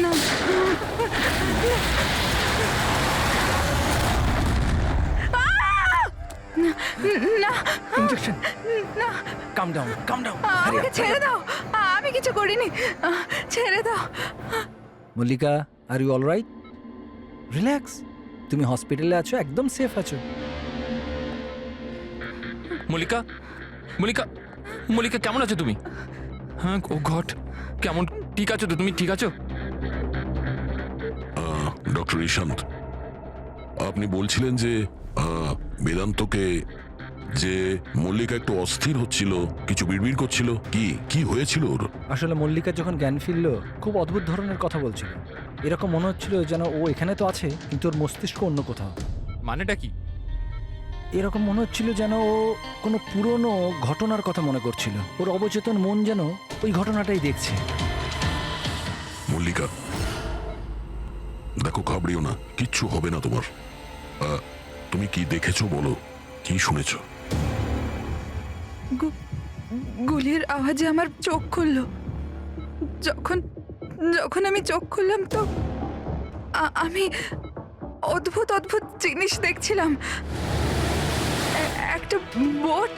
না না ইনজেকশন। না, কাম ডাউন, কাম ডাউন। আমাকে ছেড়ে দাও, আমি কিছু করিনি, ছেড়ে দাও। Mallika, are you all right? Relax, তুমি হসপিটালে আছো, একদম সেফ আছো। মল্লিকা, মল্লিকা, মল্লিকা কেমন আছো তুমি? হ্যাঁ, ও গড, কেমন, ঠিক আছো তো তুমি? ঠিক আছো? ডক্টর ঈশান্ত, আপনি বলছিলেন যে বেদান্তকে, যে মল্লিকা একটু অস্থির হচ্ছিল, কিছু বিড়বিড় করছিল, কি হয়েছিল ওর? আসলে মল্লিকা যখন জ্ঞান ফিরল, খুব অদ্ভুত ধরনের কথা বলছিল। এরকম মনে হচ্ছিল যেন ও এখানে তো আছে, কিন্তু ওর মস্তিষ্ক অন্য কোথাও। মানেটা কি? এরকম মনে হচ্ছিল যেন ও কোনো পুরনো ঘটনার কথা মনে করছিল। ওর অবচেতন মন যেন ওই ঘটনাটাই দেখছে। মল্লিকা, দেখো, ঘাবড়িও না, কিচ্ছু হবে না তোমার। তুমি কি দেখেছো বলো, কি শুনেছো? গুলির আওয়াজে আমার চোখ খুলল। যখন যখন আমি চোখ খুললাম তো আমি অদ্ভুত অদ্ভুত জিনিস দেখছিলাম। একটা বোট,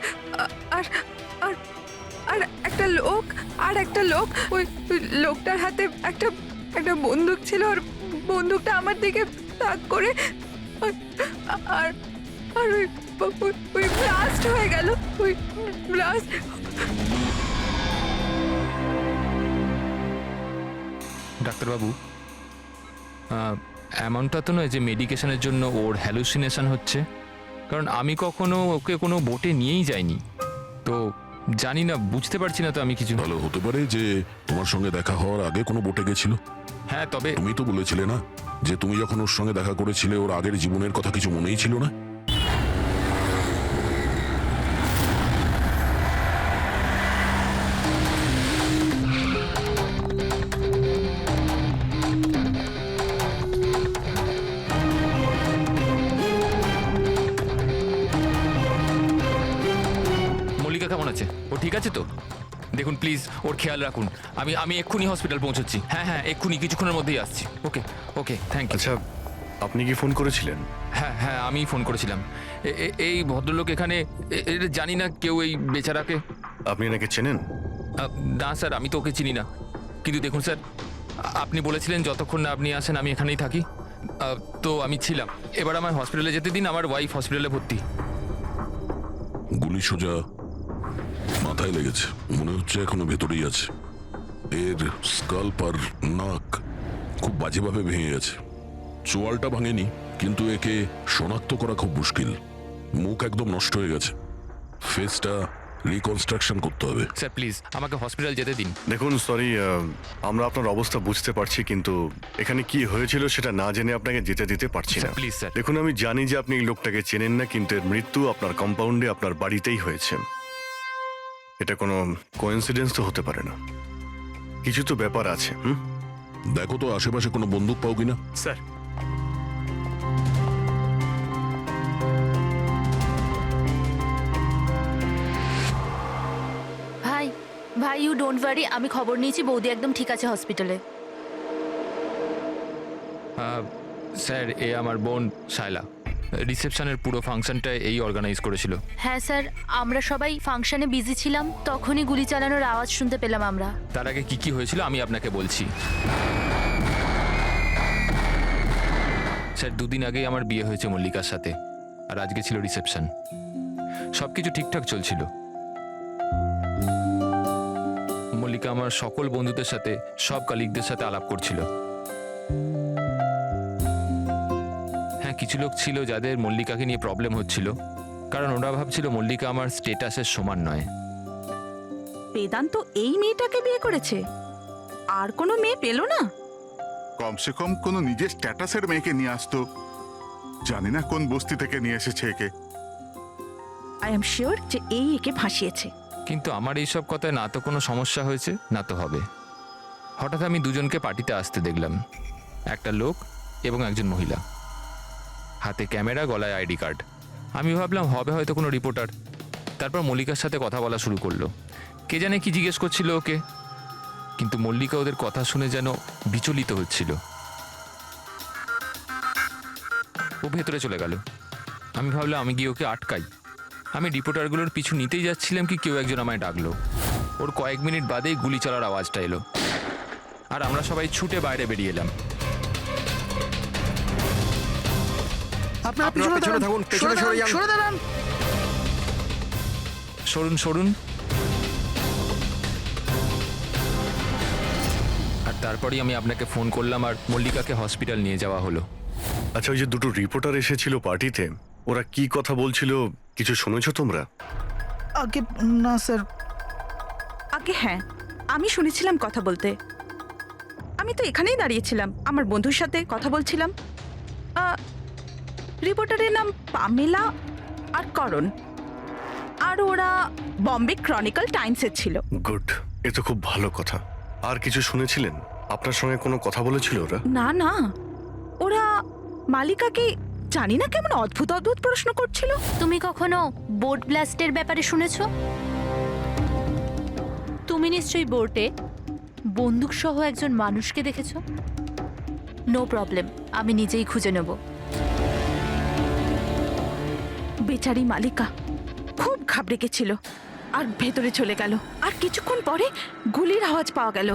আর আর আর একটা লোক, ওই লোকটার হাতে একটা একটা বন্দুক ছিল। আর বন্দুকটা আমার দিকে তাক করে, আর আর ওই ব্লাস্ট হয়ে গেল, ওই ব্লাস্ট। ডাক্তারবাবু, এমনটা তো নয় যে মেডিকেশনের জন্য ওর হ্যালুসিনেশন হচ্ছে, কারণ আমি কখনো ওকে কোনো বোটে নিয়েই যাইনি, তো জানি না, বুঝতে পারছি না তো আমি কিছু। ভালো হতে পারে যে তোমার সঙ্গে দেখা হওয়ার আগে কোনো বোটে গেছিল। হ্যাঁ, তবে তুমি তো বলেছিলে না যে তুমি যখন ওর সঙ্গে দেখা করেছিলে ওর আগের জীবনের কথা কিছু মনেই ছিল না? মল্লিকা কেমন আছে? ও ঠিক আছে তো? দেখুন প্লিজ, ওর খেয়াল রাখুন। আমি এক্ষুনি হসপিটাল পৌঁছচ্ছি। হ্যাঁ, এক্ষুনি, কিছুক্ষণের মধ্যেই আসছি। ওকে ওকে, থ্যাংক ইউ। আচ্ছা, আপনি কি ফোন করেছিলেন? হ্যাঁ, আমি ফোন করেছিলাম। এই ভদ্রলোক এখানে, জানি না কেউ এই বেচারাকে। আপনি এনাকে চেনেন? না স্যার, আমি তো ওকে চিনি না। কিন্তু দেখুন স্যার, আপনি বলেছিলেন যতক্ষণ না আপনি আসেন আমি এখানেই থাকি, তো আমি ছিলাম। এবার আমার হসপিটালে যেতে দিন, আমার ওয়াইফ হসপিটালে ভর্তি। গুলি সোজা মাথায় লেগেছে, মনে হচ্ছে এখনো ভেতরেই আছে। এর স্কাল্প আর নাক খুব বাজেভাবে ভেঙে গেছে। চোয়ালটা ভাঙেনি, কিন্তু একে শনাক্ত করা খুব মুশকিল। মুখ একদম নষ্ট হয়ে গেছে, ফেসটা রিকনস্ট্রাকশন করতে হবে। স্যার প্লিজ আমাকে হসপিটাল যেতে দিন। দেখুন, সরি, আমরা আপনার অবস্থা বুঝতে পারছি, কিন্তু এখানে কি হয়েছিল সেটা না জেনে আপনাকে যেতে দিতে পারছি না। Sir please sir. দেখুন, আমি জানি যে আপনি এই লোকটাকে চেনেন না, কিন্তু এর মৃত্যু আপনার কম্পাউন্ডে, আপনার বাড়িতেই হয়েছে। এটা কোনো কোইন্সিডেন্স তো হতে পারে না, কিছু তো ব্যাপার আছে। দেখো তো আশেপাশে কোনো বন্দুক পাও কিনা। স্যার, ভাই ভাই ইউ ডোন্ট ওয়ারি, আমি খবর নিয়েছি, বৌদি একদম ঠিক আছে হসপিটালে। স্যার, এ আমার বোন শায়লা। রিসেপশনের পুরো ফাংশনটা এই অর্গানাইজ করেছিল। হ্যাঁ স্যার, আমরা সবাই ফাংশনে বিজি ছিলাম, তখনই গুলি চালানোর আওয়াজ শুনতে পেলাম আমরা। তার আগে কি হয়েছিল আমি আপনাকে বলছি। স্যার, 2 দিন আগেই আমার বিয়ে হয়েছে মল্লিকার সাথে, আর আজকে ছিল রিসেপশন। সবকিছু ঠিকঠাক চলছিল। মল্লিকা আমার সকল বন্ধুদের সাথে, সব কালিগদের সাথে আলাপ করছিল। হ্যাঁ, কিছু লোক ছিল যাদের মল্লিকাকে নিয়ে প্রবলেম হচ্ছিল, কারণ ওরা ভাবছিল মল্লিকা আমার স্টেটাসের সমান নয়। বেদান্ত এই মেয়েটাকে বিয়ে করেছে, আর কোনো মেয়ে পেল না? কমসে কম কোনো নিজের স্ট্যাটাসের মেয়েকে নিয়ে আসতো। জানি না কোন বস্তি থেকে নিয়ে এসেছে একে। আই এম শিওর যে এই একে ফাঁসিয়েছে। কিন্তু আমার এইসব কথায় না তো কোনো সমস্যা হয়েছে, না তো হবে। হঠাৎ আমি দুজনকে পার্টিতে আসতে দেখলাম, একটা লোক এবং একজন মহিলা, হাতে ক্যামেরা, গলায় আইডি কার্ড। আমি ভাবলাম হবে হয়তো কোনো রিপোর্টার। তারপর মল্লিকার সাথে কথা বলা শুরু করলো। কে জানে কি জিজ্ঞেস করছিল ওকে। কিন্তু মল্লিকা ওদের কথা শুনে যেন বিচলিত হচ্ছিল। ও ভেতরে চলে গেল। আমি ভাবলাম আমি গিয়ে ওকে আটকাই। আমি রিপোর্টারগুলোর পিছু নিতেই যাচ্ছিলাম কি কেউ একজন আমায় ডাকলো। ওর কয়েক মিনিট বাদেই গুলি চলার আওয়াজটা এলো, আর আমরা সবাই ছুটে বাইরে বেরিয়ে এলাম। আপনারা পেছনে থাকুন, পেছনে সরে যান। সরুন সরুন। আর তারপরেই আমি আপনাকে ফোন করলাম আর মল্লিকাকে হসপিটাল নিয়ে যাওয়া হলো। আচ্ছা, ওই যে দুটো রিপোর্টার এসেছিল পার্টিতে, ওরা কি কথা বলছিল কিছু শুনেছো তোমরা? আগে না স্যার। আগে হ্যাঁ, আমি শুনেছিলাম কথা বলতে। আমি তো এখানেই দাঁড়িয়েছিলাম, আমার বন্ধুর সাথে কথা বলছিলাম। রিপোর্টারের নাম পামেলা আর করণ, আর ওরা বম্বে ক্রনিকল টাইমসের ছিল। গুড, এ তো খুব ভালো কথা। আর কিছু শুনেছিলেন? আপনার সঙ্গে কোনো কথা বলেছিল ওরা? না না, ওরা মালিকাকে জানি না কেমন অদ্ভুত অদ্ভুত প্রশ্ন করছিল। তুমি কখনো বোট ব্লাস্টের ব্যাপারে শুনেছো? তুমি নিশ্চয়ই বোটে বন্দুক সহ একজন মানুষকে দেখেছো। নো প্রবলেম, আমি নিজেই খুঁজে নেব। বেচারি মালিকা খুব ঘাবড়ে গেছিল আর ভেতরে চলে গেল। আর কিছুক্ষণ পরে গুলির আওয়াজ পাওয়া গেল।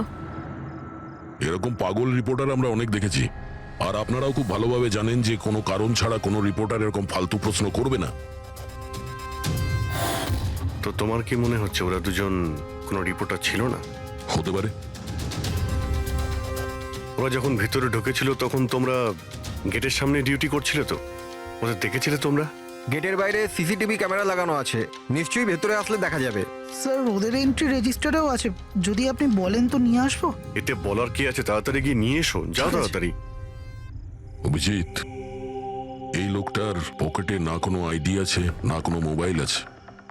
এরকম পাগল রিপোর্টার আমরা অনেক দেখেছি, আর আপনারাও খুব ভালোভাবে জানেন যে কোনো কারণ ছাড়া কোনো রিপোর্টার এরকম ফালতু প্রশ্ন করবে না। তো তোমার কি মনে হচ্ছে ওরা দুজন কোনো রিপোর্টার ছিল না? হতে পারে। ওরা যখন ভিতরে ঢুকেছিল তখন তোমরা গেটের সামনে ডিউটি করছিলে, তো ওদের দেখেছিলে তোমরা? গেটের বাইরে সিসিটিভি ক্যামেরা লাগানো আছে, নিশ্চয়ই ভেতরে আসলে দেখা যাবে। স্যার ওদের এন্ট্রি রেজিস্টারেও আছে, যদি আপনি বলেন তো নিয়ে আসবো। এতে বলার কি আছে, তাড়াতাড়ি গিয়ে নিয়ে এসো, যাও তাড়াতাড়ি। অভিজিৎ, এই লোকটার পকেটে না কোনো আইডি আছে না কোনো মোবাইল আছে,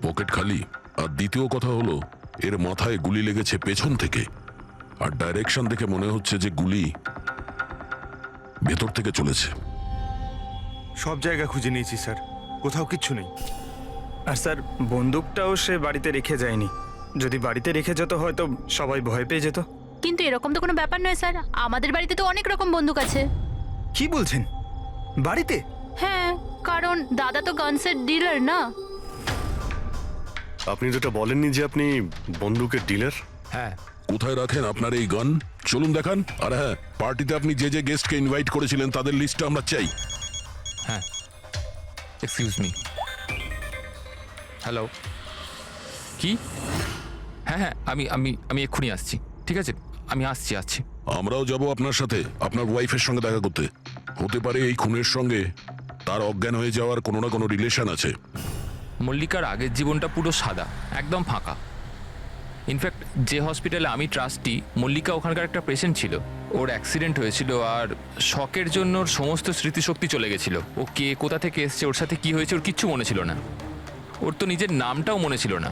পকেট খালি। আর দ্বিতীয় কথা হলো এর মাথায় গুলি লেগেছে পেছন থেকে, আর ডাইরেকশন দেখে মনে হচ্ছে যে গুলি ভেতর থেকে চলেছে। সব জায়গা খুঁজে নিয়েছি স্যার, কোথাও কিচ্ছু নেই। আর স্যার বন্দুকটাও সে বাড়িতে রেখে যায়নি, যদি বাড়িতে রেখে যেত হয়তো সবাই ভয় পেয়ে যেত। কিন্তু এরকম তো কোনো ব্যাপার নয় স্যার, আমাদের বাড়িতে তো অনেক রকম বন্দুক আছে। কি বলছেন, বাড়িতে? হ্যাঁ, কারণ দাদা তো গানসের ডিলার না। আপনি তো এটা বলেননি যে আপনি বন্দুকের ডিলার? হ্যাঁ। কোথায় রাখেন আপনার এই গান? চলুন দেখান। আর হ্যাঁ, পার্টিতে আপনি যে যে গেস্টকে ইনভাইট করেছিলেন তাদের লিস্টটা আমরা চাই। হ্যাঁ, এক্সকিউজ মি। হ্যালো, কি? হ্যাঁ হ্যাঁ, আমি আমি আমি এক্ষুনি আসছি। ঠিক আছে, আমি আসছি। আমরাও যাব আপনার সাথে আপনার ওয়াইফের সঙ্গে দেখা করতে। হতে পারে এই খুনের সঙ্গে তার অজ্ঞান হয়ে যাওয়ার কোনো না কোনো রিলেশন আছে। মল্লিকার আগের জীবনটা পুরো সাদা, একদম ফাঁকা। ইনফ্যাক্ট যে হসপিটালে আমি ট্রাস্টি, মল্লিকা ওখানকার একটা পেশেন্ট ছিল। ওর অ্যাক্সিডেন্ট হয়েছিল আর শকের জন্য ওর সমস্ত স্মৃতিশক্তি চলে গেছিল। ও কে, কোথা থেকে এসছে, ওর সাথে কি হয়েছে ওর কিচ্ছু মনে ছিল না। ওর তো নিজের নামটাও মনে ছিল না।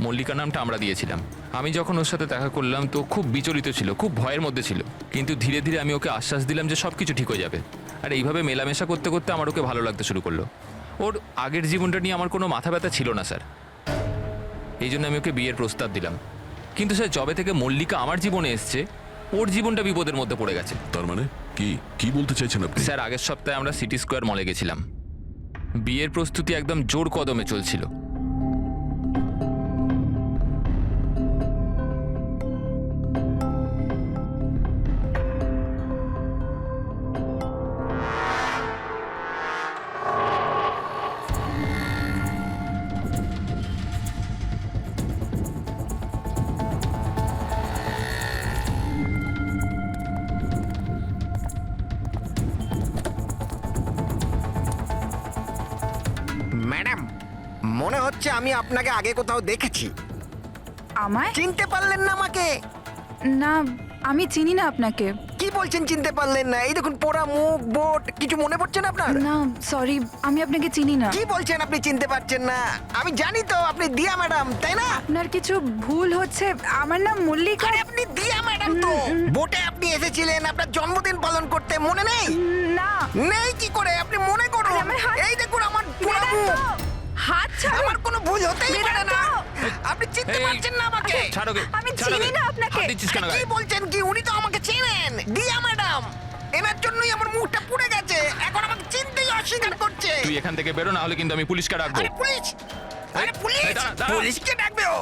মল্লিকা নামটা আমরা দিয়েছিলাম। আমি যখন ওর সাথে দেখা করলাম তো খুব বিচলিত ছিল, খুব ভয়ের মধ্যে ছিল। কিন্তু ধীরে ধীরে আমি ওকে আশ্বাস দিলাম যে সব কিছু ঠিক হয়ে যাবে। আর এইভাবে মেলামেশা করতে করতে আমার ওকে ভালো লাগতে শুরু করলো। ওর আগের জীবনটা নিয়ে আমার কোনো মাথা ব্যথা ছিল না স্যার, এই জন্য আমি ওকে বিয়ের প্রস্তাব দিলাম। কিন্তু স্যার যবে থেকে মল্লিকা আমার জীবনে এসছে ওর জীবনটা বিপদের মধ্যে পড়ে গেছে। তার মানে কি কি বলতে চাইছেন আপনি? স্যার আগের সপ্তাহে আমরা সিটি স্কোয়ার মলে গেছিলাম। বিয়ের প্রস্তুতি একদম জোর কদমে চলছিল। ম্যাডাম, মনে হচ্ছে আমি আপনাকে আগে কোথাও দেখেছি। আমায়? চিনতে পারলেন না আমাকে? না, আমি চিনি না আপনাকে। কি বলছেন চিনতে পারলেন না? এই দেখুন পোড়া মুখ, বোট, কিছু মনে পড়ছে না আপনার? না সরি, আমি আপনাকে চিনি না। কি বলছেন আপনি চিনতে পারছেন না? আমি জানি তো আপনি দিয়া ম্যাডাম, তাই না? আপনার কিছু ভুল হচ্ছে। আমার নাম মল্লিকা। আরে আপনি দিয়া ম্যাডাম তো। বোটে আপনি এসেছিলেন আপনার জন্মদিন পালন করতে, মনে নেই? না। নেই কি করে? আপনি মনে করুন। আরে আমার হাত- এই দেখুন আমার পোড়া বেদান্ত, মুখ। হাত ছাড়ো। আমার কোনো ভুল হতেই পারে না। আপনি চিনতে এই, পারছেন না আমাকে? ছাড়ো গে, আমি ছাড়ো চিনি গে। না আপনাকে। হাত দিচ্ছিস কেন কি গায়ে? বলছেন কি? উনি তো আমাকে চেনেন, দিয়া ম্যাডাম। এনার জন্যই আমার মুখটা পুড়ে গেছে, এখন আমাকে চিনতেই অস্বীকার করছে। তুই এখান থেকে বেরো, না হলে কিন্তু আমি পুলিশকে ডাকবো। আরে পুলিশ, আরে পুলিশ, এই, দাঁড়া, দাঁড়া। পুলিশকে ডাকবে ও।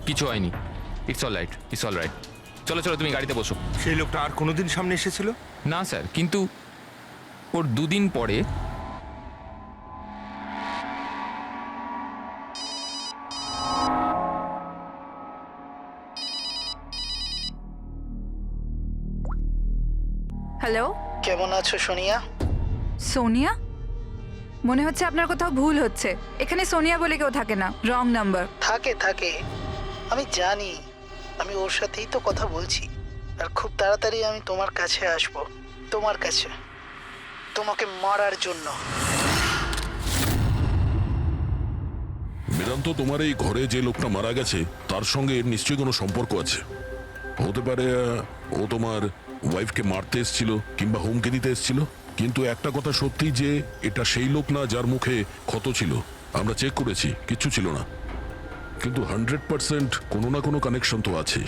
কিছু হয়নি, it's all right, it's all right. চলো চলো, তুমি গাড়িতে বসো। সেই লোকটা আর কোনোদিন সামনে এসেছিল? না স্যার, কিন্তু ওর দুদিন পরে হ্যালো, কেমন আছো সোনিয়া? সোনিয়া? মনে হচ্ছে আপনার কোথাও ভুল হচ্ছে। এখানে সোনিয়া বলে কেউ থাকে না, রং নাম্বার। থাকে থাকে, আমি জানি। আমি ওর সাথেই তো কথা বলছি। আর খুব তাড়াতাড়ি আমি তোমার কাছে আসব, তোমার কাছে, তোমাকে মারার জন্য। বেদান্ত, তোমার এই ঘরে যে লোকটা মারা গেছে তার সঙ্গে এর নিশ্চয়ই কোনো সম্পর্ক আছে। হতে পারে ও তোমার ওয়াইফকে মারতে এসেছিল কিংবা হুমকি দিতে এসেছিল। কিন্তু একটা কথা সত্যি যে এটা সেই লোক না যার মুখে ক্ষত ছিল। আমরা চেক করেছি, কিচ্ছু ছিল না। কিন্তু 100% কোনো না কোনো কানেকশন তো আছে।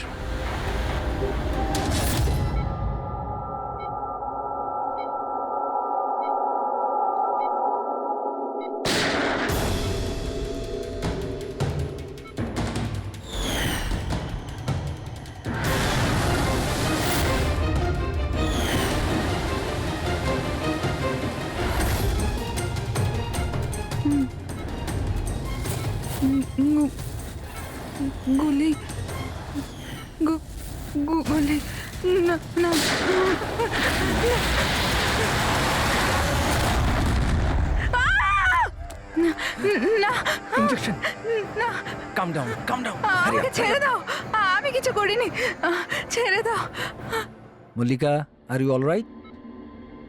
গুলি, গুলি, না না, না, ইনজেকশন। না, কাম ডাউন, কাম ডাউন। আমাকে ছেড়ে দাও, আমি কিছু করিনি, ছেড়ে দাও। Mallika, are you all right?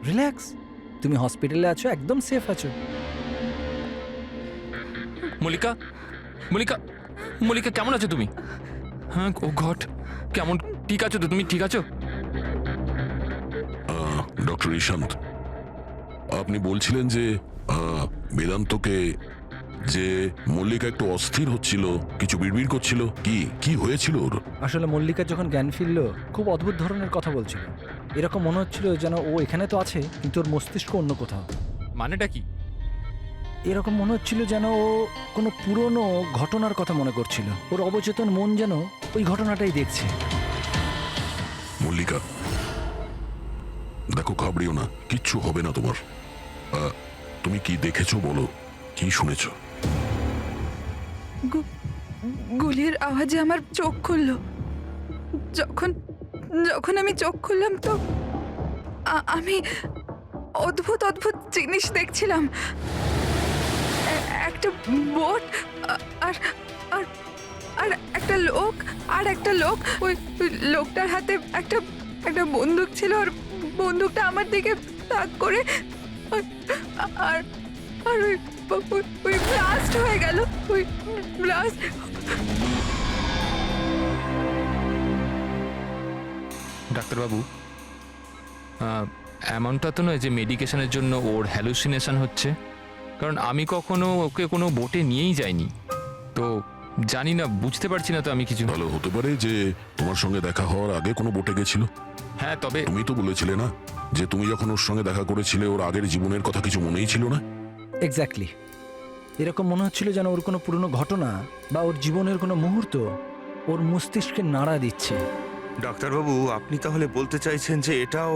Relax, তুমি হসপিটালে আছো, একদম সেফ আছো। মল্লিকা, মল্লিকা, মল্লিকা কেমন আছো তুমি? হ্যাঁ, ও গড, কেমন, ঠিক আছো তো তুমি? ঠিক আছো? ডক্টর ইশান্ত, আপনি বলছিলেন যে বেদান্তকে, যে মল্লিকা একটু অস্থির হচ্ছিল, কিছু বিড়বিড় করছিল। কি হয়েছিল ওর? আসলে মল্লিকা যখন জ্ঞান ফিরল, খুব অদ্ভুত ধরনের কথা বলছিল। এরকম মনে হচ্ছিল যেন ও এখানে তো আছে, কিন্তু ওর মস্তিষ্ক অন্য কোথাও। মানেটা কি? এরকম মনে হচ্ছিল যেন ও কোনো পুরনো ঘটনার কথা মনে করছিল। ওর অবচেতন মন যেন ওই ঘটনাটাই দেখছে। মল্লিকা, দেখো, ঘাবড়িও না, কিচ্ছু হবে না তোমার। তুমি কি দেখেছো বলো, কি শুনেছো? গুলির আওয়াজে আমার চোখ খুলল। যখন যখন আমি চোখ খুললাম তো আমি অদ্ভুত অদ্ভুত জিনিস দেখছিলাম। একটা বোট, আর আর আর একটা লোক, ওই লোকটার হাতে একটা বন্দুক ছিল। আর বন্দুকটা আমার দিকে তাক করে, আর আর ওই ব্লাস্ট হয়ে গেল, ওই ব্লাস্ট। ডাক্তারবাবু, এমনটা তো নয় যে মেডিকেশনের জন্য ওর হ্যালুসিনেশন হচ্ছে, কারণ আমি কখনো ওকে কোনো বোটে নিয়েই যাইনি, তো জানি না, বুঝতে পারছি না তো আমি কিছু। ভালো হতে পারে যে তোমার সঙ্গে দেখা হওয়ার আগে কোনো বোটে গেছিল। হ্যাঁ, তবে তুমি তো বলেছিলে না যে তুমি যখন ওর সঙ্গে দেখা করেছিলে ওর আগের জীবনের কথা কিছু মনেই ছিল না। এক্স্যাক্টলি, এরকম মনে হচ্ছিল যেন ওর কোনো পুরনো ঘটনা বা ওর জীবনের কোনো মুহূর্ত ওর মস্তিষ্কে নাড়া দিচ্ছে। ডাক্তারবাবু, আপনি তাহলে বলতে চাইছেন যে এটাও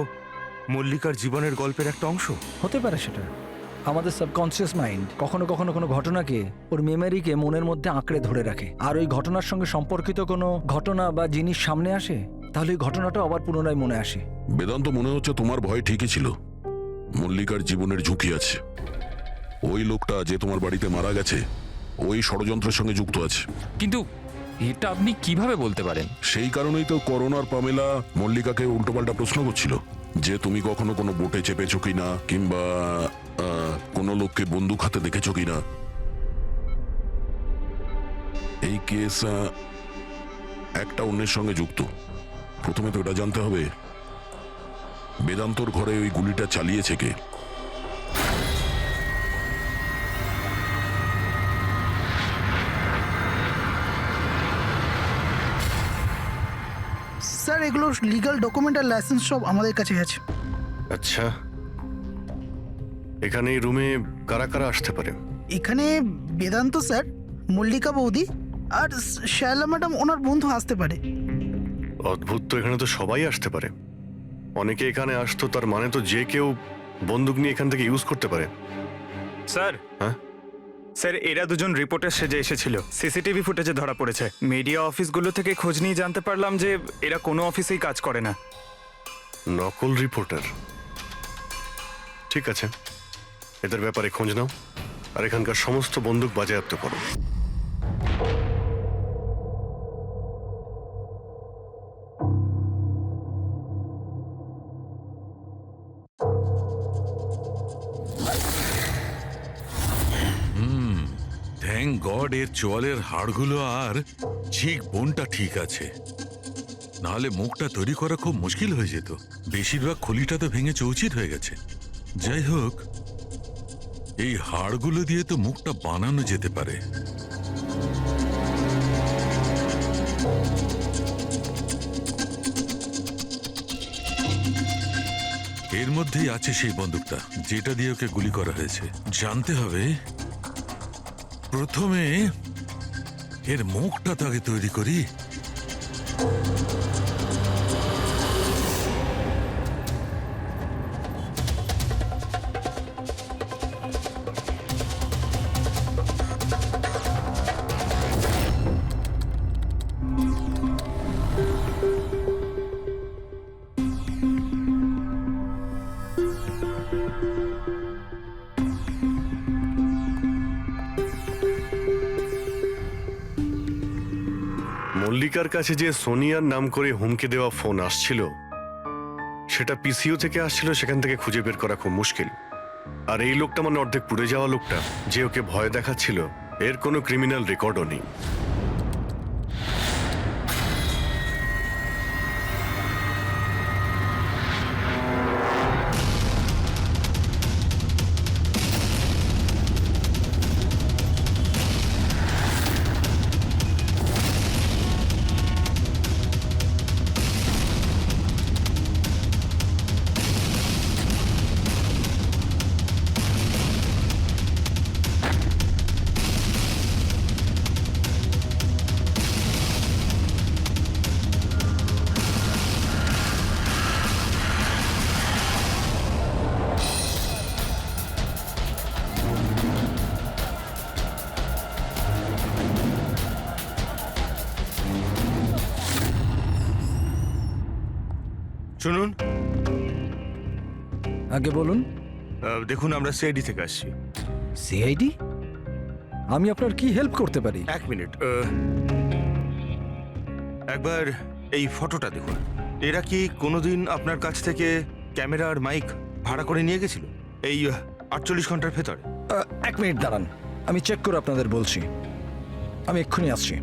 মল্লিকার জীবনের গল্পের একটা অংশ? হতে পারে সেটা। আমাদের সাবকনসিয়াস মাইন্ড কখনো কখনো কোনো ঘটনাকে, ওর মেমোরিকে মনের মধ্যে আঁকড়ে ধরে রাখে। আর ওই ঘটনার সঙ্গে সম্পর্কিত কোনো ঘটনা বা জিনিস সামনে আসে, তাহলে ওই ঘটনাটা আবার পুনরায় মনে আসে। বেদান্ত, মনে হচ্ছে তোমার ভয় ঠিকই ছিল। মল্লিকার জীবনের ঝুঁকি আছে। ওই লোকটা যে তোমার বাড়িতে মারা গেছে, ওই ষড়যন্ত্রের সঙ্গে যুক্ত আছে। কিন্তু এটা আপনি কিভাবে বলতে পারেন? সেই কারণেই তো করোনার পামেলা মল্লিকাকে উল্টোপাল্টা প্রশ্ন করছিল যে তুমি কখনো কোনো বোটে চেপেছো কিনা, কিংবা কোনো লোককে বন্দুক হাতে দেখেছো কিনা। এই কেস একটা অন্যের সঙ্গে যুক্ত। প্রথমে তো এটা জানতে হবে বেদান্তর ঘরে ওই গুলিটা চালিয়েছে কে। স্যার এগুলো লিগ্যাল ডকুমেন্ট আর লাইসেন্স সব আমাদের কাছে আছে। আচ্ছা, এখানে এই রুমে কারা কারা আসতে পারে? এখানে বেদান্ত স্যার, মল্লিকা বৌদি আর শায়লা ম্যাডাম ওনার বন্ধু আসতে পারে। অদ্ভুত তো, এখানে তো সবাই আসতে পারে। অনেকে এখানে আসতো, তার মানে তো যে কেউ বন্দুক নিয়ে এখান থেকে ইউজ করতে পারে। স্যার, হ্যাঁ স্যার এরা দুজন রিপোর্টার সেজে এসেছিল, সিসিটিভি ফুটেজে ধরা পড়েছে। মিডিয়া অফিসগুলো থেকে খোঁজ নিয়ে জানতে পারলাম যে এরা কোনো অফিসেই কাজ করে না। নকল রিপোর্টার? ঠিক আছে, এদের ব্যাপারে খোঁজ নাও আর এখানকার সমস্ত বন্দুক বাজেয়াপ্ত করো। থ্যাংক গড এর চোয়ালের হাড়গুলো আর চিক বোনটা ঠিক আছে, নাহলে মুখটা তৈরি করা খুব মুশকিল হয়ে যেত। বেশিরভাগ খলিটা তো ভেঙে চৌচির হয়ে গেছে। যাই হোক, এই হাড়গুলো দিয়ে তো মুখটা বানানো যেতে পারে। এর মধ্যেই আছে সেই বন্দুকটা যেটা দিয়ে ওকে গুলি করা হয়েছে। জানতে হবে প্রথমে এর মুখটা তো আগে তৈরি করি। মল্লিকার কাছে যে সোনিয়ার নাম করে হুমকি দেওয়া ফোন আসছিল, সেটা পিসিও থেকে আসছিল, সেখান থেকে খুঁজে বের করা খুব মুশকিল। আর এই লোকটা মানে অর্ধেক পুড়ে যাওয়া লোকটা, যে ওকে ভয় দেখাচ্ছিল, এর কোনো ক্রিমিনাল রেকর্ডও নেই। শুনুন, আগে বলুন। দেখুন আমরা সিআইডি থেকে আসছি। সিআইডি? আমি আপনার কি হেল্প করতে পারি? এক মিনিট, একবার এই ফটোটা দেখুন। এরা কি কোনোদিন আপনার কাছ থেকে ক্যামেরা আর মাইক ভাড়া করে নিয়ে গেছিল এই 48 ঘন্টার ভেতরে? এক মিনিট দাঁড়ান, আমি চেক করে আপনাদের বলছি। আমি এক্ষুনি আসছি।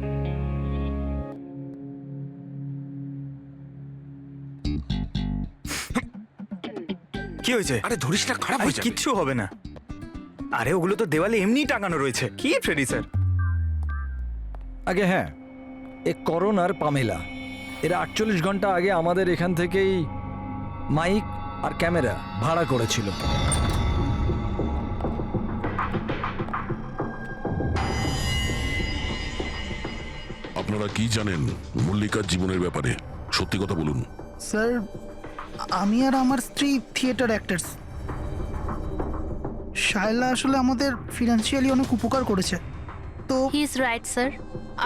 কি হয়েছে? আরে ধরিস না, খারাপ হয়ে যাবে। কিচ্ছু হবে না। আরে ওগুলো তো দেওয়ালে এমনি টাঙানো রয়েছে। কি ফ্রেডি স্যার? আগে হ্যাঁ, এ করণ আর পামেলা, এরা 48 ঘন্টা আগে আমাদের এখান থেকেই মাইক আর ক্যামেরা ভাড়া করেছিল। আপনারা কি জানেন মল্লিকার জীবনের ব্যাপারে? সত্যি কথা বলুন। স্যার আমি আর আমার স্ত্রী থিয়েটার অ্যাক্টার্স। শায়লা আসলে আমাদের ফিনান্সিয়ালি অনেক উপকার করেছে। তো হি ইজ রাইট স্যার।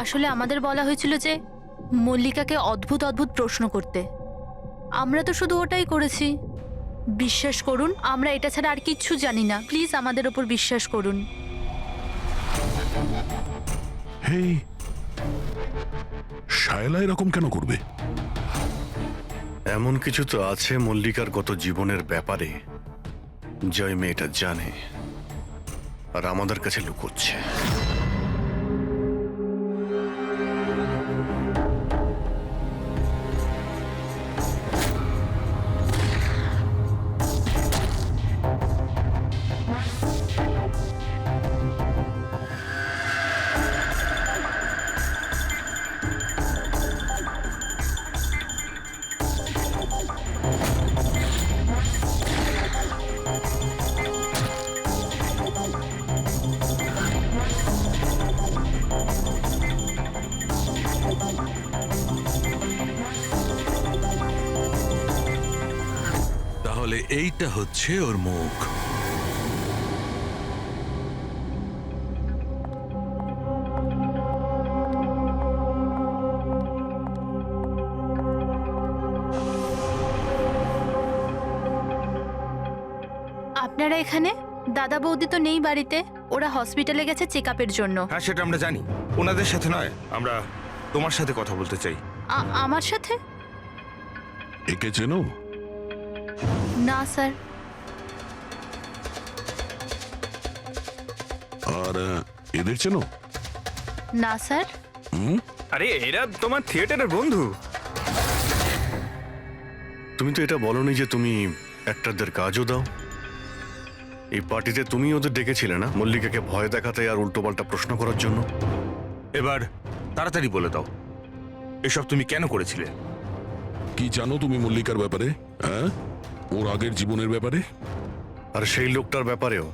আসলে আমাদের বলা হয়েছিল যে মল্লিকাকে অদ্ভুত অদ্ভুত প্রশ্ন করতে, আমরা তো শুধু ওটাই করেছি। বিশ্বাস করুন, আমরা এটা ছাড়া আর কিচ্ছু জানি না। প্লিজ আমাদের ওপর বিশ্বাস করুন। হেই, শায়লা এরকম কেন করবে? এমন কিছু তো আছে মল্লিকার গত জীবনের ব্যাপারে, যে ওই মেয়েটা জানে আর আমাদের কাছে লুকোচ্ছে। তাহলে এইটা হচ্ছে ওর মুখ। আপনারা এখানে? দাদা বৌদি তো নেই বাড়িতে, ওরা হসপিটালে গেছে চেক আপের জন্য। হ্যাঁ সেটা আমরা জানি, ওনাদের সাথে নয়, আমরা তোমার সাথে কথা বলতে চাই। আমার সাথে? একে চেনো? না স্যার। আর এদের চেনো? না স্যার। হুম? আরে এরা তোমার থিয়েটারের বন্ধু। তুমি তো এটা বলনি যে তুমি অ্যাক্টরদের কাজও দাও। এই পার্টিতে তুমি ওদের ডেকেছিলে না, মল্লিকাকে ভয় দেখাতে আর উল্টোপাল্টা প্রশ্ন করার জন্য? এবার তাড়াতাড়ি বলে দাও, এসব তুমি কেন করেছিলে? কি জানো তুমি মল্লিকার ব্যাপারে? হ্যাঁ, ওর আগের জীবনের ব্যাপারে? আর সেই লোকটার ব্যাপারেও,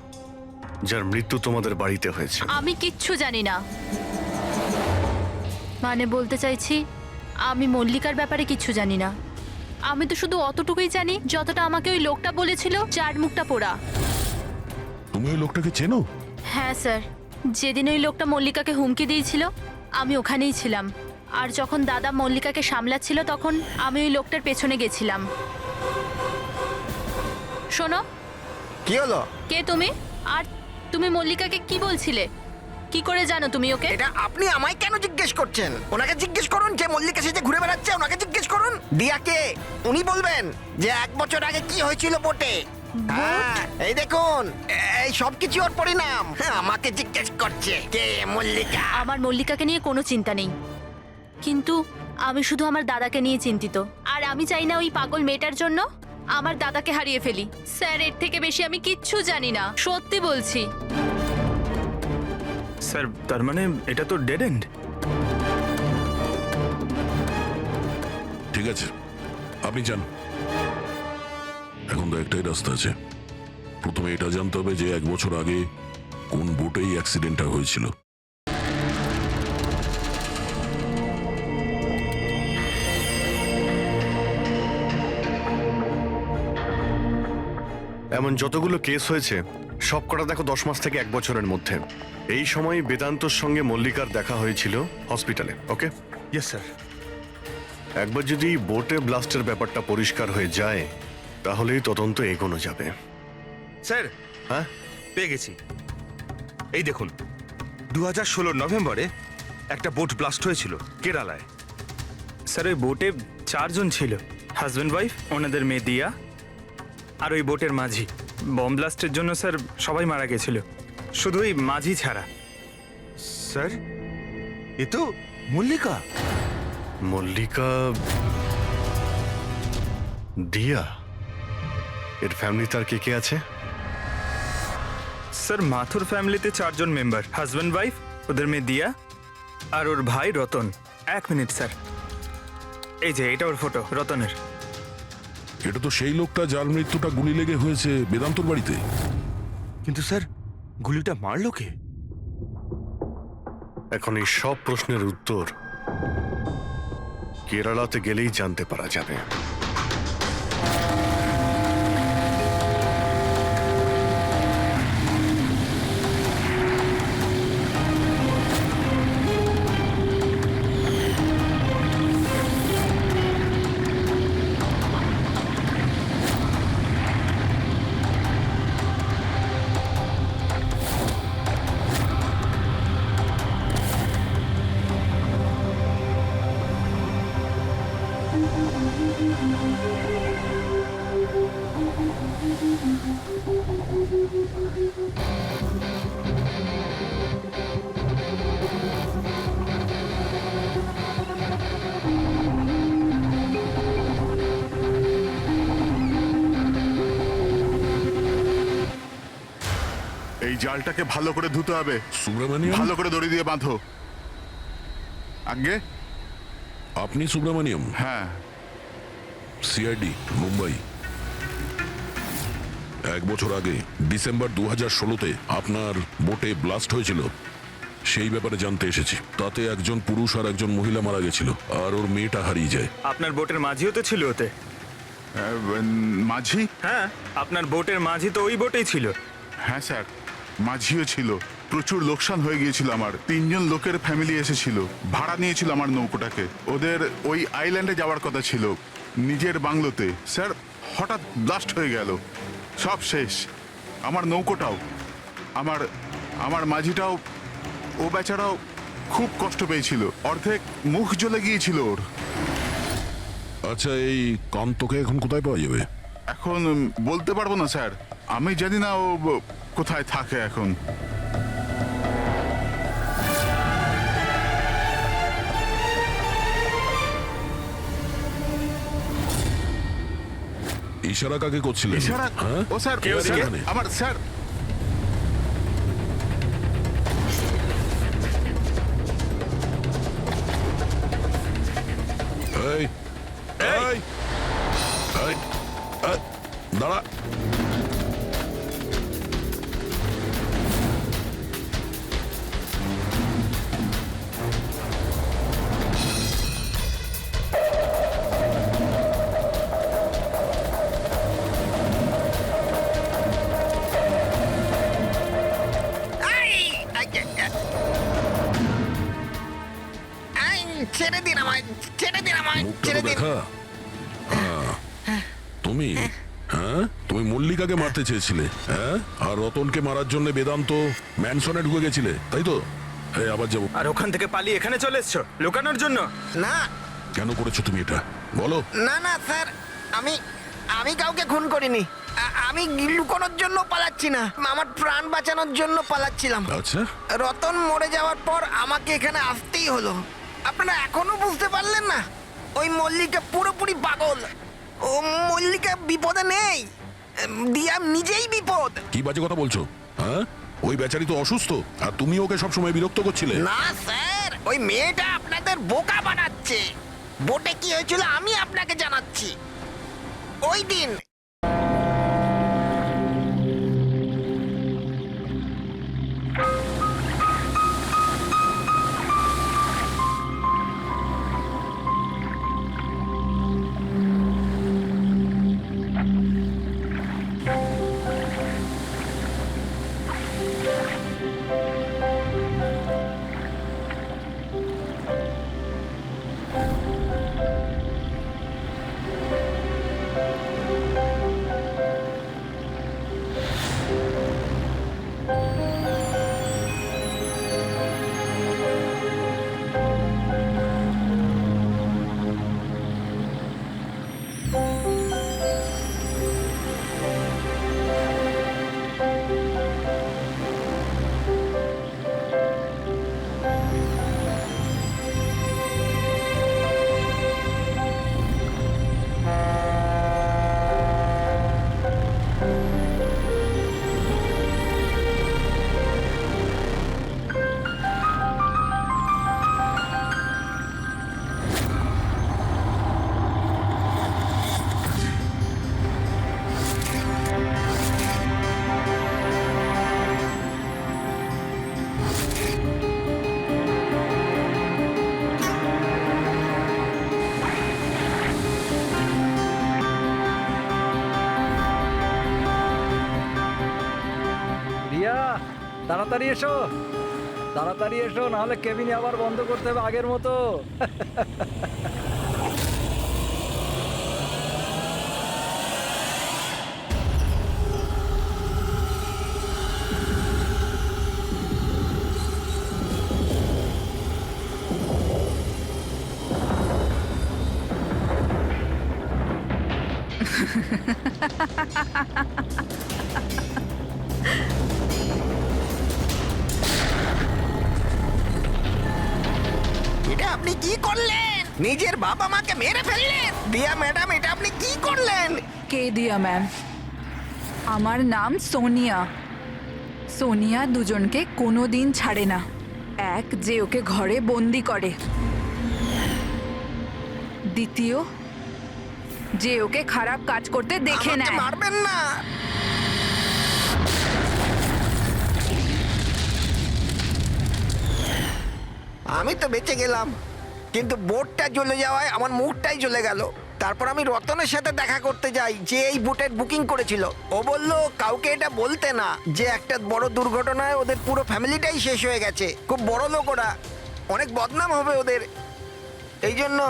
যার মৃত্যু তোমাদের বাড়িতে হয়েছে। আমি কিচ্ছু জানি না। মানে বলতে চাইছি, আমি মল্লিকার ব্যাপারে কিচ্ছু জানি না। আমি তো শুধু অতটুকুই জানি যতটা আমাকে ওই লোকটা বলেছিল, যার মুখটা পোড়া। তুমি ওই লোকটাকে চেনো? হ্যাঁ স্যার, যেদিন ওই লোকটা মল্লিকাকে হুমকি দিয়েছিল আমি ওখানেই ছিলাম। আর যখন দাদা মল্লিকাকে সামলাচ্ছিল তখন আমি ওই লোকটার পেছনে গেছিলাম। শোনো। কি হলো? কে তুমি? আর তুমি মল্লিকাকে কি বলছিলে? কি করে জানো তুমি ওকে? এটা আপনি আমায় কেন জিজ্ঞেস করছেন? ওনাকে জিজ্ঞেস করুন, যে মল্লিকা সেজে ঘুরে বেড়াচ্ছে ওনাকে জিজ্ঞেস করুন। দিয়াকে উনি বলবেন যে 1 বছর আগে কি হয়েছিল বোটে। হ্যাঁ, এই দেখুন, এই সব কিছু ওর পরিণাম। হ্যাঁ, আমাকে জিজ্ঞেস করছে কে মল্লিকা। আমার মল্লিকাকে নিয়ে কোনো চিন্তা নেই, কিন্তু আমি শুধু আমার দাদাকে নিয়ে চিন্তিত। আর আমি চাই না ওই পাগল মেয়েটার জন্য আমার দাদাকে হারিয়ে ফেলি। স্যার, এর থেকে বেশি আমি কিচ্ছু জানি না, সত্যি বলছি। স্যার তার মানে এটা তো ডেড এন্ড। ঠিক আছে, আপনি যান। এখন তো একটাই রাস্তা আছে। প্রথমে এটা জানতে হবে যে 1 বছর আগে কোন বোটেই অ্যাক্সিডেন্টটা হয়েছিল। এমন যতগুলো কেস হয়েছে সব কটা দেখো 10 মাস থেকে 1 বছরের মধ্যে। এই সময় বেদান্তর সঙ্গে মল্লিকার দেখা হয়েছিল হসপিটালে। ওকে? Yes sir. একবার যদি বোটে ব্লাস্টের ব্যাপারটা পরিষ্কার হয়ে যায় তাহলেই তদন্ত এগোনো যাবে। স্যার, হ্যাঁ, পেয়ে গেছি। এই দেখুন, 2016 নভেম্বরে একটা বোট ব্লাস্ট হয়েছিল কেরালায়। স্যার ওই বোটে 4 জন ছিল, হাজব্যান্ড ওয়াইফ, ওনাদের মেয়ে দিয়া, আর ওই বোটের মাঝি। বম ব্লাস্টের জন্য স্যার সবাই মারা গেছিল, শুধু ওই মাঝি ছাড়া। স্যার, এ তো মল্লিকা। মল্লিকা, দিয়া, এর ফ্যামিলিতে আর কে কে আছে? স্যার মাথুর ফ্যামিলিতে 4 জন মেম্বার, হাজব্যান্ড ওয়াইফ, ওদের মেয়ে দিয়া আর ওর ভাই রতন। 1 মিনিট স্যার, এই যে এটা ওর ফটো, রতনের। এটা তো সেই লোকটা যার মৃত্যুটা গুলি লেগে হয়েছে বেদান্তর বাড়িতে। কিন্তু স্যার গুলিটা মারলো কে? এখন এই সব প্রশ্নের উত্তর কেরালাতে গেলেই জানতে পারা যাবে। এই জালটাকে ভালো করে ধুতে হবে। সুব্রমণিয়াম, ভালো করে দড়ি দিয়ে বাঁধো। আগে আপনি সুব্রমণিয়াম? হ্যাঁ, সিআইডি, মুম্বাই। 1 বছর আগে ডিসেম্বর 2016-তে আপনার বোটে ব্লাস্ট হয়েছিল, সেই ব্যাপারে জানতে এসেছি। তাতে একজন পুরুষ আর একজন মহিলা মারা গেছিল, আর ওর মেয়েটা হারিয়ে যায়। আপনার বোটের মাঝিও তো ছিল ওতে। মাঝি? হ্যাঁ, আপনার বোটের মাঝি তো ওই বোটেই ছিল। হ্যাঁ স্যার, মাঝিও ছিল। প্রচুর লোকসান হয়ে গিয়েছিল আমার। 3 জন লোকের ফ্যামিলি এসেছিল, ভাড়া নিয়েছিল আমার নৌকোটাকে। ওদের ওই আইল্যান্ডে যাওয়ার কথা ছিল, নিজের বাংলোতে। স্যার, হঠাৎ ব্লাস্ট হয়ে গেল, সব শেষ। আমার নৌকোটাও, আমার মাঝিটাও, ও বেচারাও খুব কষ্ট পেয়েছিল। অর্ধেক মুখ জ্বলে গিয়েছিল ওর। আচ্ছা, এই কান্তকে এখন কোথায় পাওয়া যাবে? এখন বলতে পারবো না স্যার, আমি জানি না ও কোথায় থাকে এখন। ইশারা কাকে করছিলেন? ইশারা? হ্যাঁ? ও স্যার, কে ওদিকে? স্যার, আমার স্যার। এই, এই, এই, এই, দাঁড়া। ছেড়ে দিন আমায়, ছেড়ে দিন আমায়, মুখটা ছেড়ে তো দিন। দেখা। তুমি, হ্যাঁ, তুমি মল্লিকাকে মারতে চেয়েছিলে, হ্যাঁ, আর রতনকে মারার জন্য বেদান্ত ম্যানসনে ঢুকে গেছিলে, তাই তো? এই, আবার যাবো। আর ওখান থেকে পালিয়ে এখানে চলে এসছো লুকানোর জন্য? না কেন করেছো তুমি এটা, বলো? না না স্যার, আমি কাউকে খুন করিনি। আমি লুকোনোর জন্য পালাচ্ছি না, আমার প্রাণ বাঁচানোর জন্য পালাচ্ছিলাম। আচ্ছা, রতন মরে যাওয়ার পর আমাকে এখানে আসতেই হলো। আপনারা এখনো বুঝতে পারলেন না? ওই মল্লিকা পুরোপুরি পাগল। ও মল্লিকা বিপদে নেই, দিয়া নিজেই বিপদ। কি বাজে কথা বলছো? হ্যাঁ, ওই বেচারি তো অসুস্থ, আর তুমি ওকে সবসময় বিরক্ত করছিলে। না স্যার, ওই মেয়েটা আপনাদের বোকা বানাচ্ছে। বোটে কি হয়েছিল আমি আপনাকে জানাচ্ছি। ওই দিন রিয়া, তাড়াতাড়ি এসো, তাড়াতাড়ি এসো, নাহলে কেবিনে আবার বন্ধ করতে হবে আগের মতো। এটা আপনি কি করলেন? নিজের বাবা মাকে মেরে ফেললেন। দিয়া ম্যাডাম, এটা আপনি কি করলেন? কে দিয়া ম্যাম? আমার নাম সোনিয়া। সোনিয়া দুজনকে কোনো দিন ছাড়ে না। এক, যে ওকে ঘরে বন্দি করে। দ্বিতীয়, যে ওকে খারাপ কাজ করতে দেখে আমাকে নেয়। মারবেন না। আমি তো বেঁচে গেলাম, কিন্তু বোটটা জ্বলে যাওয়ায় আমার মুখটাই জ্বলে গেল। তারপর আমি রতনের সাথে দেখা করতে যাই, যে এই বোটের বুকিং করেছিল। ও বলল কাউকে এটা বলতে না, যে একটা বড় দুর্ঘটনায় ওদের পুরো ফ্যামিলিটাই শেষ হয়ে গেছে। খুব বড় লোক ওরা, অনেক বদনাম হবে ওদের, এই জন্য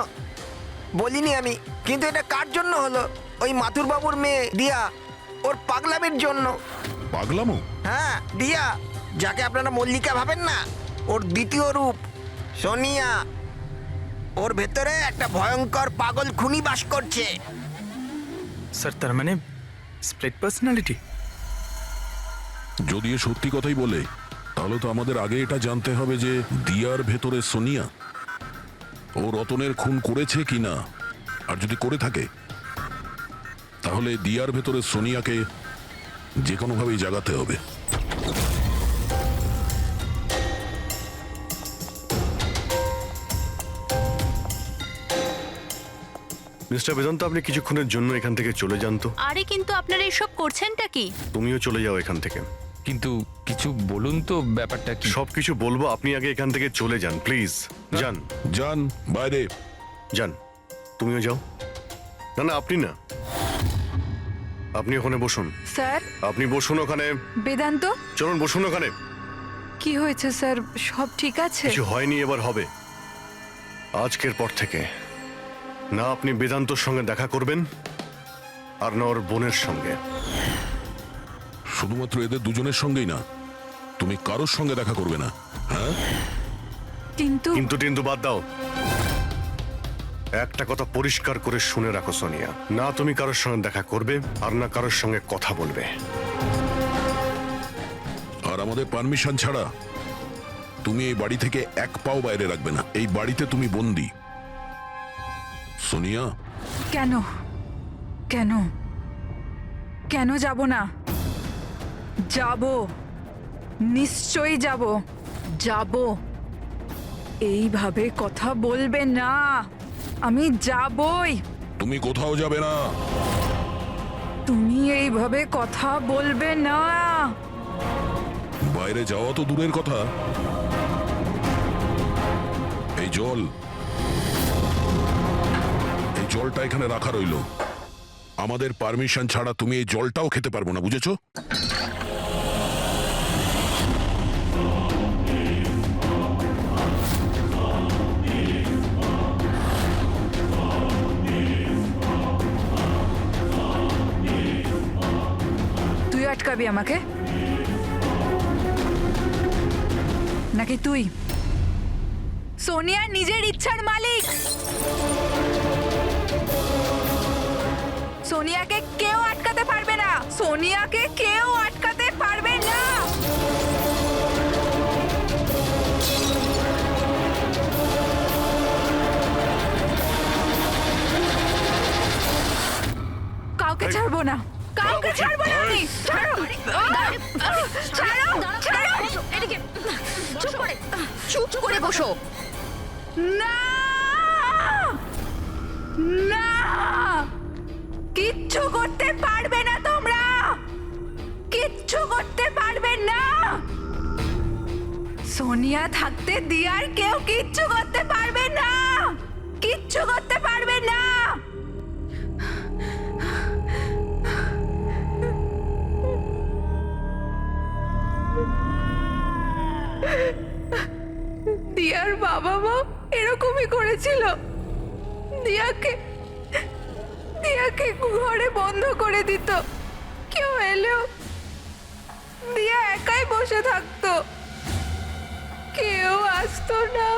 বলিনি আমি। কিন্তু এটা কার জন্য হলো? ওই মাথুর বাবুর মেয়ে দিয়া, ওর পাগলামির জন্য। পাগলামো? হ্যাঁ, দিয়া, যাকে আপনারা মল্লিকা ভাবেন না, ওর দ্বিতীয় রূপ সোনিয়া। ওর ভেতরে একটা ভয়ঙ্কর পাগল খুনি বাস করছে। স্যার তার মানে স্প্লিট পার্সোনালিটি? যদি এ সত্যি কথাই বলে, তাহলে তো আমাদের আগে এটা জানতে হবে যে দিয়ার ভেতরে সোনিয়া। ও রতনের খুন করেছে কিনা, আর যদি করে থাকে তাহলে দিয়ার ভেতরে সোনিয়াকে যে কোনোভাবেই জাগাতে হবে। মিস্টার বেদান্ত, আপনি কিছুক্ষণের জন্য এখান থেকে চলে যান তো। আরে কিন্তু আপনারা এসব করছেনটা কি? তুমিও চলে যাও এখান থেকে। কিন্তু কিছু বলুন তো, ব্যাপারটা কি? সবকিছু বলবো, আপনি আগে এখান থেকে চলে যান প্লিজ। যান যান বাইরে। যান, তুমিও যাও। না না, আপনি না, আপনি ওখানে বসুন। স্যার, আপনি বসুন ওখানে। বেদান্ত, চলুন বসুন ওখানে। কি হয়েছে স্যার? সব ঠিক আছে? কিছু হয়নি, এবার হবে। আজকের পর থেকে না আপনি বেদান্তর সঙ্গে দেখা করবেন, আর না ওর বোনের সঙ্গে। শুধুমাত্র এদের দুজনের সঙ্গেই না, তুমি কারোর সঙ্গে দেখা করবে না। হ্যাঁ, কিন্তু কিন্তু বাদ দাও। একটা কথা পরিষ্কার করে শুনে রাখো সোনিয়া, না তুমি কারোর সঙ্গে দেখা করবে, আর না কারোর সঙ্গে কথা বলবে। আর আমাদের পারমিশন ছাড়া তুমি এই বাড়ি থেকে এক পাও বাইরে রাখবে না। এই বাড়িতে তুমি বন্দি। সোনিয়া, কেন কেন কেন যাব না? যাব, নিশ্চয়ই যাব। যাব। এইভাবে কথা বলবে না, আমি যাবই। তুমি কোথাও যাবে না। তুমি এইভাবে কথা বলবে না। বাইরে যাওয়া তো দূরের কথা, এই জলটা এখানে রাখা রইলো। আমাদের পারমিশন ছাড়া তুমি এই জলটাও খেতে পারবো না, বুঝেছো? তুই আটকাবি আমাকে, নাকি তুই সোনিয়া নিজের ইচ্ছার মালিক? সোনিয়াকে কেউ আটকাতে পারবে না। সোনিয়াকে কেউ আটকাতে পারবে না। কাউকে ছাড়বো না, কাউকে ছাড়বো না আমি। ছাড়ো, ছাড়ো, ছাড়ো। এদিকে চুপ করে বসো। না, না, কিচ্ছু করতে পারবে না তোমরা, কিচ্ছু করতে পারবে না। সোনিয়া থাকতে দিয়ার কেউ কিচ্ছু করতে পারবে না, কিচ্ছু করতে পারবে না। দিয়ার বাবা মা এরকমই করেছিল। দিয়াকে ঘরে বন্ধ করে দিত। কেউ এলেও দিয়া একাই বসে থাকতো, কেউ আসতো না।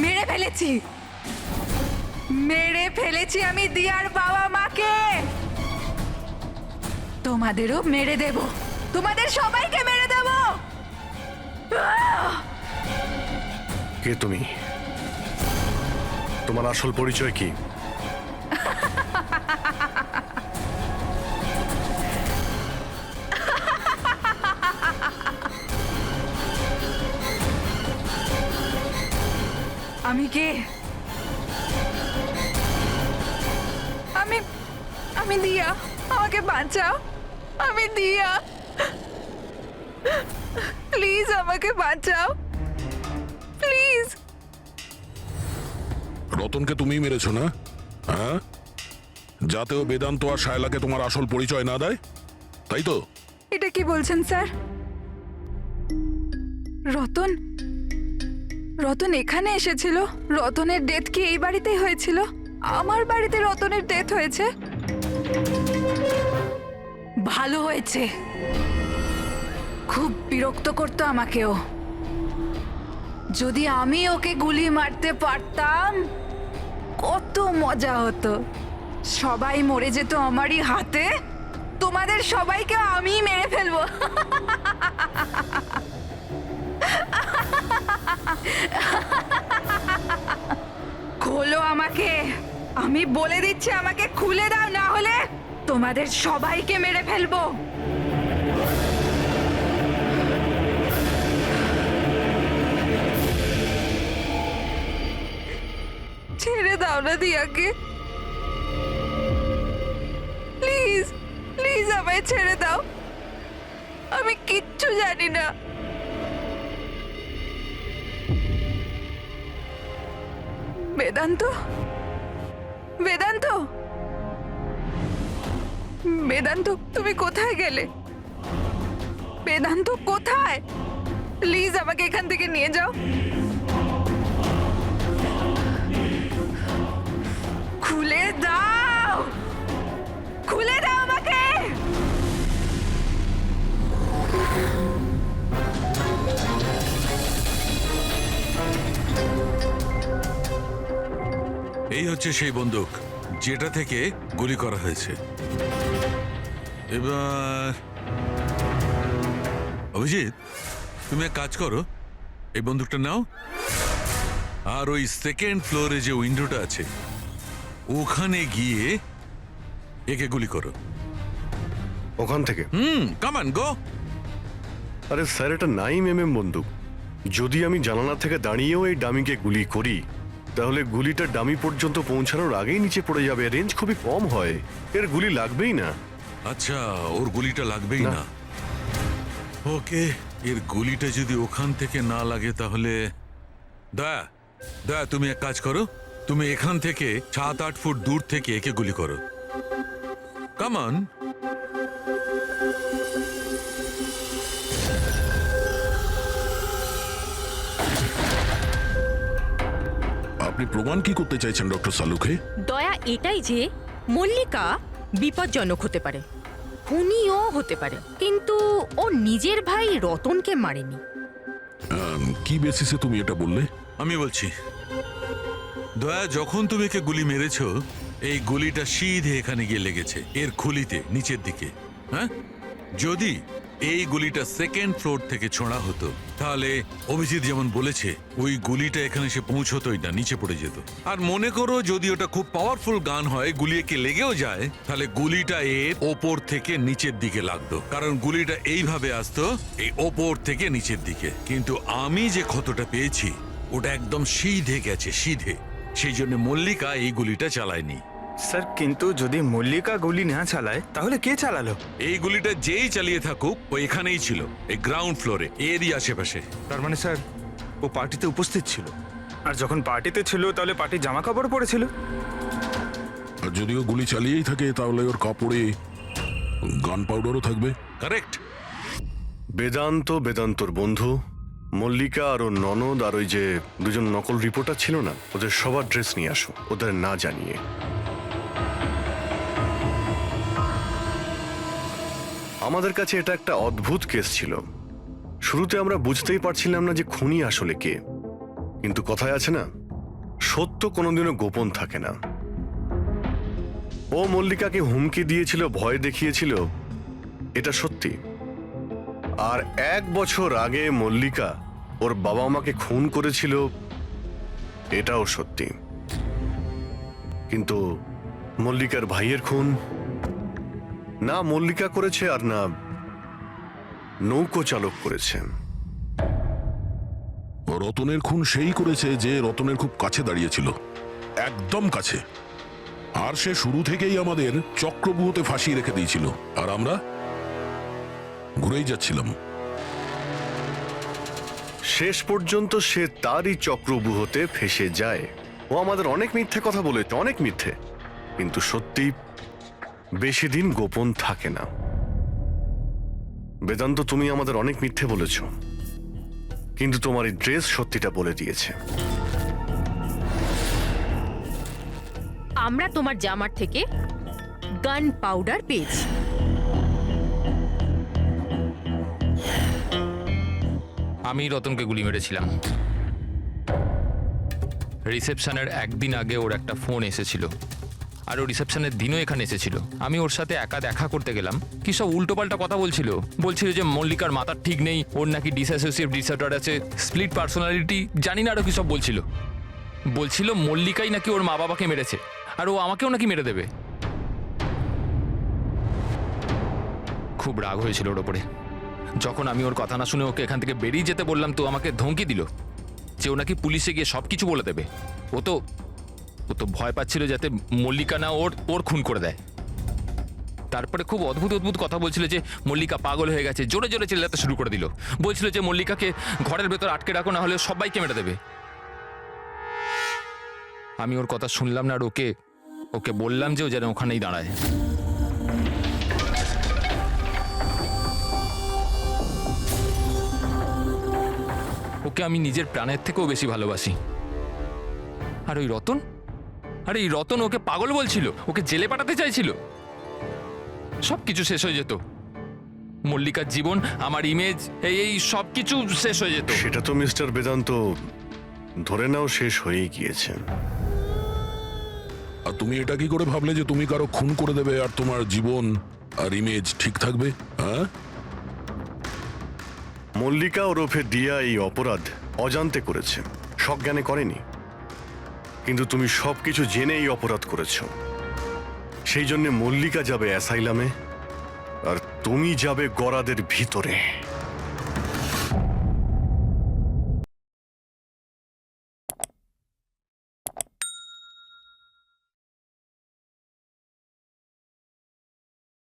মেরে ফেলেছি আমি দিয়ার বাবা মাকে। তোমাদেরও মেরে দেব, তোমাদের সবাইকে মেরে দেব। কে তুমি? তোমার আসল পরিচয় কি? আমি কে আমি দিয়া, আমাকে বাঁচাও, আমি দিয়া, প্লিজ আমাকে বাঁচাও, প্লিজ। রতনকে তুমিই মেরেছো না? হ্যাঁ, যাতে ও বেদান্ত আর শায়লাকে তোমার আসল পরিচয় না দেয়, তাই তো? এটা কি বলছেন স্যার? রতন রতন এখানে এসেছিল? রতনের ডেথ কি এই বাড়িতেই হয়েছিল? আমার বাড়িতে রতনের ডেথ হয়েছে? ভালো হয়েছে, খুব বিরক্ত করতো আমাকেও। যদি আমি ওকে গুলি মারতে পারতাম কত মজা হতো, সবাই মরে যেত আমারই হাতে, তোমাদের সবাইকে আমিই মেরে ফেলবো। খোলো আমাকে, আমি বলে দিচ্ছি, আমাকে খুলে দাও, না হলে তোমাদের সবাইকে মেরে ফেলবো। ছেড়ে দাও না দিয়াকে, প্লিজ প্লিজ আমায় ছেড়ে দাও, আমি কিচ্ছু জানি না। বেদান্ত, বেদান্ত, বেদান্ত, তুমি কোথায় গেলে? বেদান্ত কোথায়? প্লিজ আমাকে এখান থেকে নিয়ে যাও। খুলে দাও, খুলে দাও আমাকে। এই হচ্ছে সেই বন্দুক যেটা থেকে গুলি করা হয়েছে। এবার অভিজিৎ, তুমি এক কাজ করো, এই বন্দুকটা নাও, আর ওই সেকেন্ড ফ্লোরে যে উইন্ডোটা আছে ওখানে গিয়ে একে গুলি করো। ওখান থেকে? Come on go. আরে স্যার, এটা 9mm বন্দুক। যদি আমি জানালা থেকে দাঁড়িয়েও এই ডামিকে গুলি করি, তাহলে গুলিটা ডামি পর্যন্ত পৌঁছানোর আগেই নিচে পড়ে যাবে। রেঞ্জ খুবই কম হয়, এর গুলি লাগবেই না। আচ্ছা, ওর গুলিটা লাগবেই না। না। ওকে, এর গুলিটা যদি ওখান থেকে না লাগে তাহলে দয়া দয়া তুমি এক কাজ করো, তুমি এখান থেকে 7-8 ফুট দূর থেকে একে গুলি করো। Come on. আপনি প্রমাণ কি করতে চাইছেন ডক্টর সালুখে? দয়া এটাই যে মল্লিকা বিপজ্জনক হতে পারে, খুনিও হতে পারে, কিন্তু ও নিজের ভাই রতনকে মারেনি। কি বেসিসে তুমি এটা বললে? আমি বলছি, দয়া, যখন তুমি একে গুলি মেরেছো, এই গুলিটা সিধে এখানে গিয়ে লেগেছে এর খুলিতে নিচের দিকে। হ্যাঁ, যদি এই গুলিটা সেকেন্ড ফ্লোর থেকে ছোঁড়া হতো তাহলে অভিজিৎ যেমন বলেছে ওই গুলিটা এখানে এসে পৌঁছতোই না, নিচে পড়ে যেত। আর মনে করো যদি ওটা খুব পাওয়ারফুল গান হয়, গুলি একে লেগেও যায়, তাহলে গুলিটা এর ওপর থেকে নিচের দিকে লাগতো, কারণ গুলিটা এইভাবে আসতো এই ওপর থেকে নিচের দিকে। কিন্তু আমি যে ক্ষতটা পেয়েছি ওটা একদম সিধে গেছে, সিধে। সেই জন্য মল্লিকা এই গুলিটা চালায়নি। স্যার, কিন্তু যদি মল্লিকা গুলি না চালায় তাহলে কে চালালো? এই গুলিটা যেই চালিয়ে থাকুক ও এখানেই ছিল, এই গ্রাউন্ড ফ্লোরে, এরই আশেপাশে। তার মানে স্যার, ও পার্টিতে উপস্থিত ছিল, আর যখন পার্টিতে ছিল তাহলে পার্টির জামা কাপড় পরেছিল। আর যদিও গুলি চালিয়েই থাকে তাহলে ওর কাপড়ে গান পাউডারও থাকবে। কারেক্ট। বেদান্ত, বেদান্তর বন্ধু, মল্লিকা আর ওর ননদ, আর ওই যে দুজন নকল রিপোর্টার ছিল না, ওদের সবার ড্রেস নিয়ে আসো, ওদের না জানিয়ে। আমাদের কাছে এটা একটা অদ্ভুত কেস ছিল। শুরুতে আমরা বুঝতেই পারছিলাম না যে খুনি আসলে কে, কিন্তু কথায় আছে না, সত্য কোনোদিনও গোপন থাকে না। ও মল্লিকাকে হুমকি দিয়েছিল, ভয় দেখিয়েছিল, এটা সত্যি। আর 1 বছর আগে মল্লিকা ওর বাবা মাকে খুন করেছিল, এটাও সত্যি। কিন্তু মল্লিকার ভাইয়ের খুন না মল্লিকা করেছে, আর না নৌকো চালক করেছে। রতনের খুন সেই করেছে যে রতনের খুব কাছে দাঁড়িয়েছিল, একদম কাছে। আর সে শুরু থেকেই আমাদের চক্রব্যূহতে ফাঁসিয়ে রেখে দিয়েছিল, আর আমরা ঘুরেই যাচ্ছিলাম। শেষ পর্যন্ত সে তারই চক্রব্যূহতে ফেসে যায়। ও আমাদের অনেক মিথ্যে কথা বলেছে, অনেক মিথ্যে, কিন্তু সত্যি বেশি দিন গোপন থাকে না। বেদান্ত, তুমি আমাদের অনেক মিথ্যে বলেছ, কিন্তু তোমার এই ড্রেস সত্যিটা বলে দিয়েছে। আমরা তোমার জামার থেকে গান পাউডার পেয়েছি। আমি রতনকে গুলি মেরেছিলাম। রিসেপশনের একদিন আগে ওর একটা ফোন এসেছিল, আর ও রিসেপশনের দিনও এখানে এসেছিল। আমি ওর সাথে একা দেখা করতে গেলাম, কি সব উল্টোপাল্টা কথা বলছিল। বলছিল যে মল্লিকার মাথার ঠিক নেই, ওর নাকি ডিসঅ্যাসোসিয়েটিভ ডিসঅর্ডার আছে, স্প্লিট পার্সোনালিটি, জানি না আরও কি সব বলছিল। বলছিল মল্লিকাই নাকি ওর মা বাবাকে মেরেছে, আর ও আমাকেও নাকি মেরে দেবে। খুব রাগ হয়েছিল ওর ওপরে। যখন আমি ওর কথা না শুনে ওকে এখান থেকে বেরিয়ে যেতে বললাম, তো আমাকে ধমকি দিল যে ও নাকি পুলিশে গিয়ে সব কিছু বলে দেবে। ও তো ভয় পাচ্ছিল যাতে মল্লিকা না ওর খুন করে দেয়। তারপরে খুব অদ্ভুত অদ্ভুত কথা বলছিল যে মল্লিকা পাগল হয়ে গেছে, জোরে জোরে চিল্লাতে শুরু করে দিল। বলছিল যে মল্লিকাকে ঘরের ভেতর আটকে রাখো, না হলে সবাইকে মেরে দেবে। আমি ওর কথা শুনলাম না, আর ওকে বললাম যে ও যেন ওখানেই দাঁড়ায়। ওকে আমি নিজের প্রাণের থেকেও বেশি ভালোবাসি। আর ওই রতন, আরে এই রতন ওকে পাগল বলছিল, ওকে জেলে পাঠাতে চাইছিল। সব কিছু শেষ হয়ে যেত, মল্লিকার জীবন, আমার ইমেজ, এই সব কিছু শেষ হয়ে যেত। সেটা তো মিস্টার বেদান্ত ধরে নাও শেষ হয়েই গিয়েছে। আর তুমি এটা কি করে ভাবলে যে তুমি কারো খুন করে দেবে আর তোমার জীবন আর ইমেজ ঠিক থাকবে? হ্যাঁ, মল্লিকা ওরফে দিয়া এই অপরাধ অজান্তে করেছে, সজ্ঞানে করেনি। কিন্তু তুমি সবকিছু জেনে এই অপরাধ করেছ। সেই জন্য মল্লিকা যাবে অ্যাসাইলামে, আর তুমি যাবে গরাদের ভিতরে।